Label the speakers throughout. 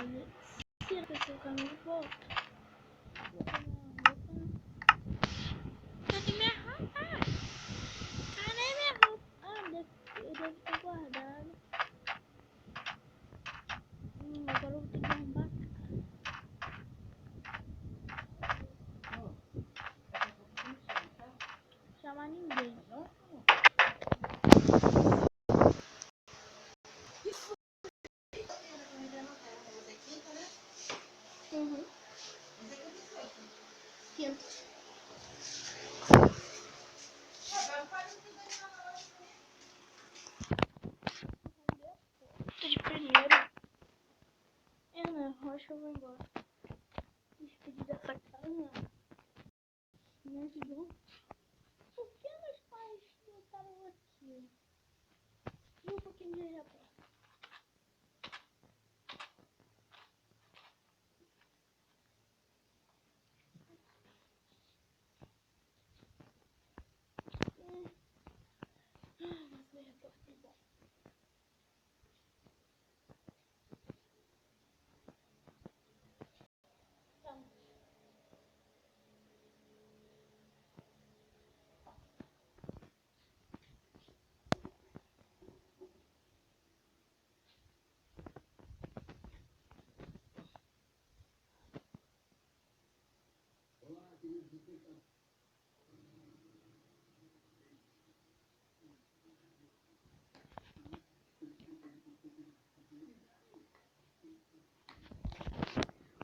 Speaker 1: Tira esse caminho de volta. Cadê minha roupa? Cadê minha roupa? Ah, eu devo ter guardado. Agora eu vou ter que arrumar a casa. Chamar ninguém. Uhum. Quinto. Tô de primeiro. Não, acho que eu vou embora. Despedir dessa casa. Me ajudou. Por que meus pais botaram aqui? E um pouquinho de areia pra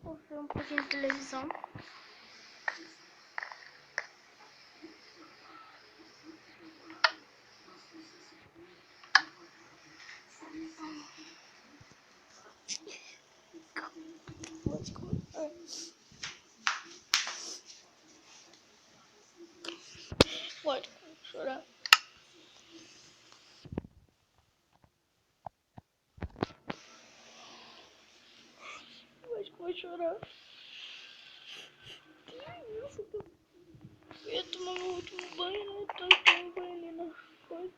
Speaker 1: vou ver um pouquinho de televisão. Pode chorar. Pode chorar. Que isso? Eu ia tomar meu último banho, né? Tô tomando banho ali na coisa.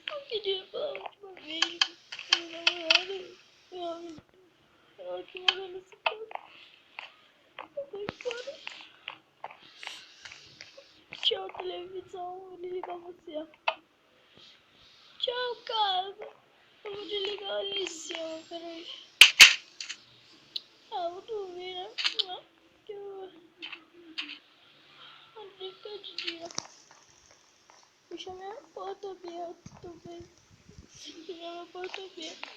Speaker 1: Eu queria pela última vez. Minha namorada. Ela que morreu nesse caso. Eu vou embora. Tchau, televisão. Eu vou desligar você. Tchau, casa. Eu vou desligar ali em cima, peraí. Ah, eu vou dormir, né? Porque eu... Vou ficar de dia. Deixa minha porta aberta também. Deixa minha porta aberta.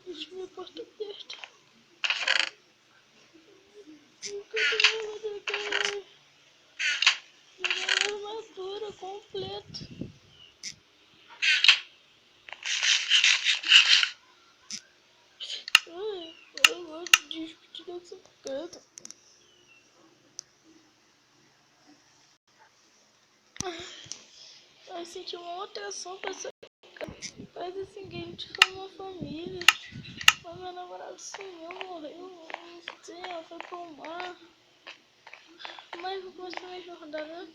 Speaker 1: Deixa minha porta aberta. Jogar a armadura completa. Ai, eu gosto de discutir dessa casa. Eu senti uma outra ação pra essa casa. Parece assim que a gente foi uma família. Mas meu namorado sumiu, morreu. Não sei, ela foi pro mar. Mas vou começar minha jornada.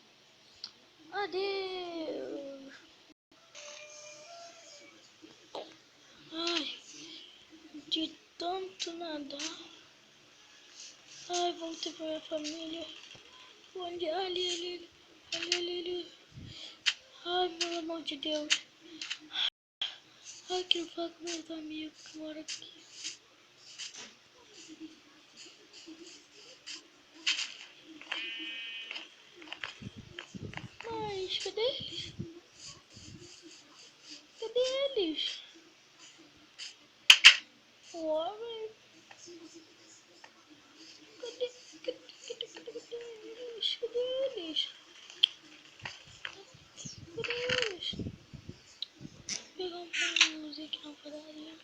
Speaker 1: Adeus. Ai, de tanto nadar. Ai, voltei pra minha família. Onde? Ali. Ai, pelo amor de Deus. Ai, quero falar com meus amigos que moram aqui. Mas, cadê eles? Cadê eles? O homem? Cadê eles? Cadê eles? Pegar um pãozinho aqui na padaria.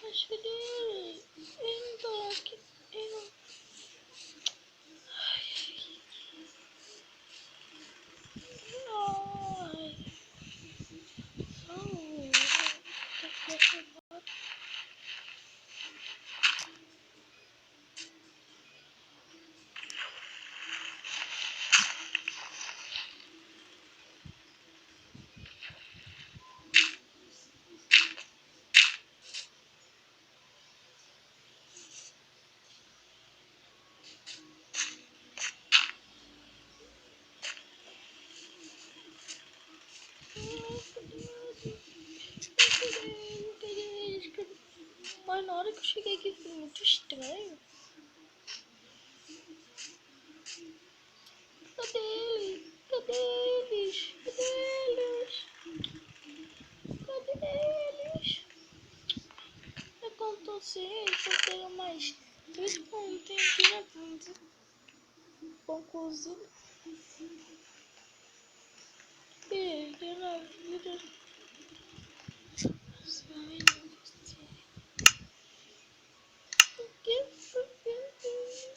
Speaker 1: Mas cadê eles? Eles não estão aqui. Eles não... Ai. hora que eu cheguei aqui foi muito estranho. Cadê eles? Cadê eles? Cadê eles? Cadê eles? Eu conto assim, eu tenho mais 3 pontos aqui na frente. Pão cozido. Perdi na vida. Sai, não gostei. Por que? Por que?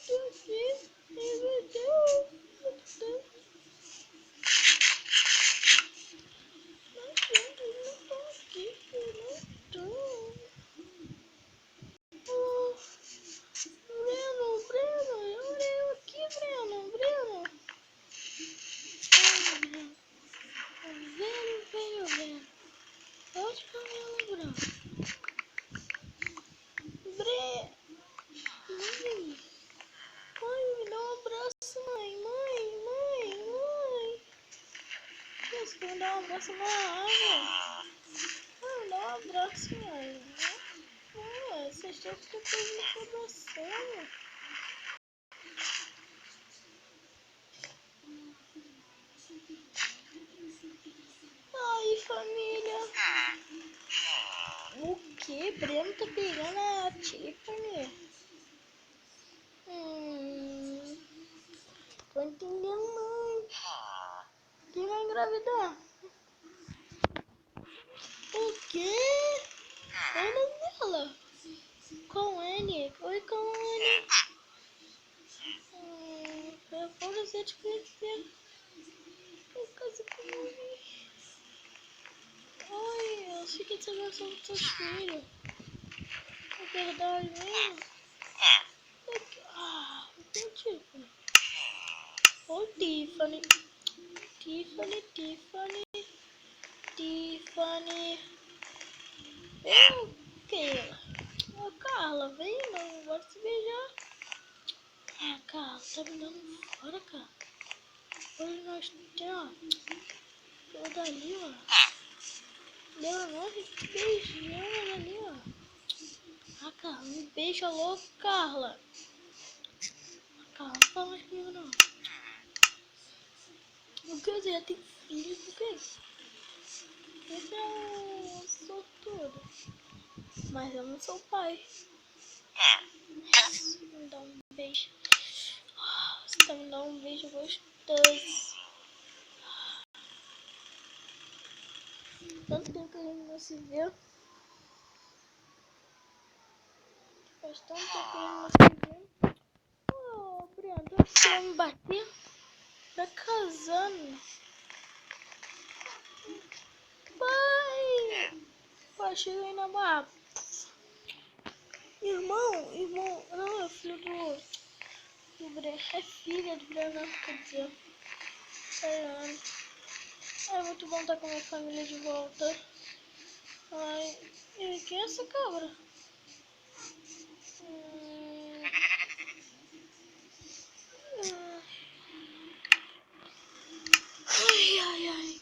Speaker 1: Por que? Meu Deus. Não, gente, eu não tô aqui. Eu não tô. Oh, Breno, olha eu aqui, Breno. Vem. Pode caminhar, Breno. Mãe, me dá um abraço, mãe. Deus, me dá um abraço na água. Me dá um abraço, mãe. Vocês estão ficando me abraçando. Ai, família. O que? Breno tá pegando a Tiffany? Tô entendendo, mãe. Quem vai engravidar? O quê? Qual o nome dela? Com N. Oi, com N. Eu vou dizer de conhecer. Eu casei com ele. Ai, eu fiquei sabendo sobre os teus filhos. É verdade mesmo? O Tiffany. Ô, Tiffany. Vem o quê? Ô, Carla, vem não, bora se beijar. Carla, tá me dando fora, cara. Hoje nós temos, ó. Toda ali, ó. Deu nós beijando ali, ó. Carla, me beija logo, Carla. Carla, não fala mais comigo, não. O que eu já tenho filho, por quê? Esse é um sortudo. Mas eu não sou pai. Me dá um beijo. Você tá me dando um beijo gostoso. Tanto tempo que a gente não se vê. Faz tanto tempo que a gente não se vê. Ô, Breno, você vai me bater? Tá casando. Pai! Pai, chega aí na barra. Irmão, não, é filho do Breno. É filha do Breno, quer dizer. É muito bom estar com a minha família de volta. Ai, e quem é essa cabra? Ai.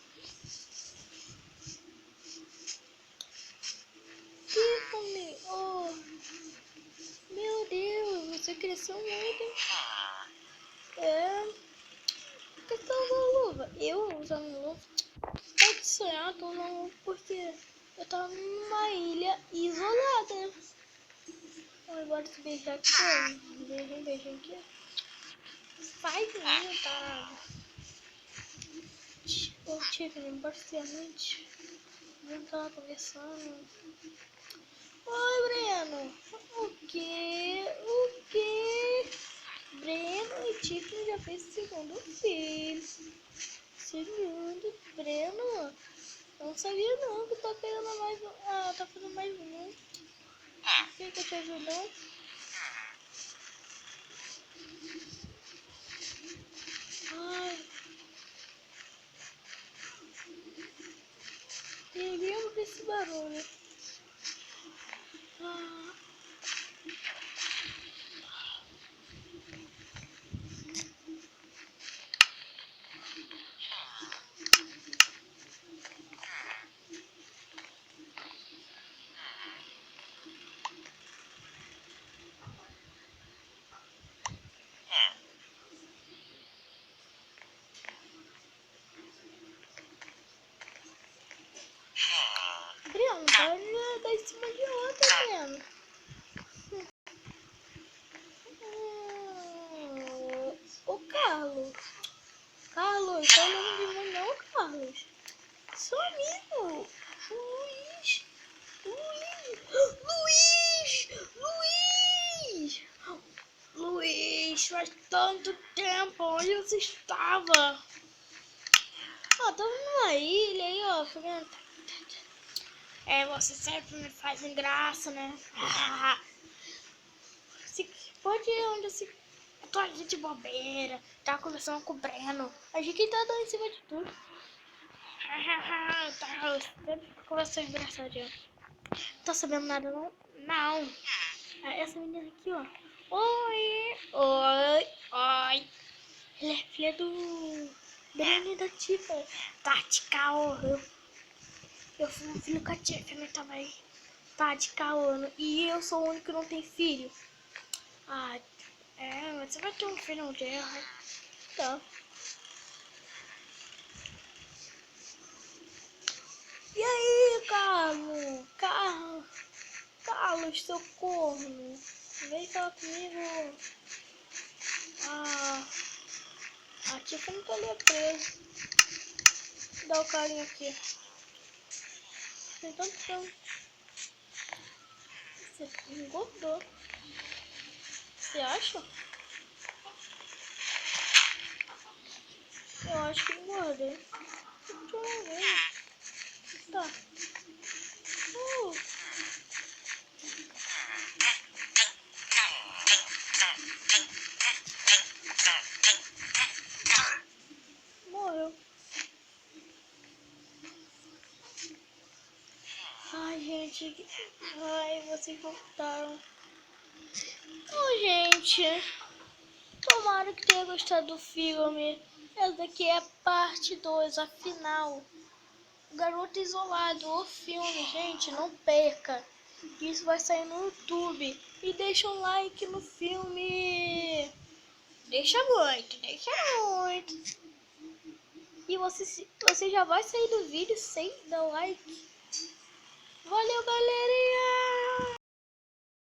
Speaker 1: Tiffany, oh, meu Deus, você cresceu muito. Por que você tá usando luva? Eu usando luva? Pode sonhar, tô usando luva porque eu tava numa ilha isolada. Vamos embora se beijar aqui. Beijinho aqui. Sai de mim, tá? Ô, Tiffany, bora ser amante. Vamos estar conversando. Oi, Breno. O quê? Breno e Tiffany já fez o segundo filho. Breno. Eu não sabia não que tá pegando mais um. Tá fazendo mais um. Quer que eu te ajude? Ai. Ninguém ouve esse barulho. quanto tempo? Onde você estava? Ó, tava numa ilha aí, ó. Você sempre me faz graça, né? Se pode ir onde você... Eu tô ali de bobeira. Tava conversando com o Breno. A gente tá dando em cima de tudo. Tá, sempre conversou engraçadinha. Tô sabendo nada, não? Não. Essa menina aqui, ó. Oi. Oi. Oi. Ela é filha do Breno e da Tifa. Tati caô. Eu fui um filho com a Tiffany também. Tati caô. E eu sou o único que não tem filho. Mas você vai ter um filho um dia. Tá. E aí, Carlos, seu corno. Vem falar comigo. A Tiffany tá ali presa. Dá o carinho aqui. Tem tanto tempo. Você engordou. Você acha? Eu acho que engordei. Deixa eu ver. Tá. Morreu. Ai, gente. Ai, vocês voltaram. Gente. Tomara que tenha gostado do filme. Essa daqui é a parte 2, a final. Garoto Isolado, o filme, gente, não perca. Isso vai sair no YouTube. E deixa um like no filme. Deixa muito, deixa muito. E você já vai sair do vídeo sem dar like.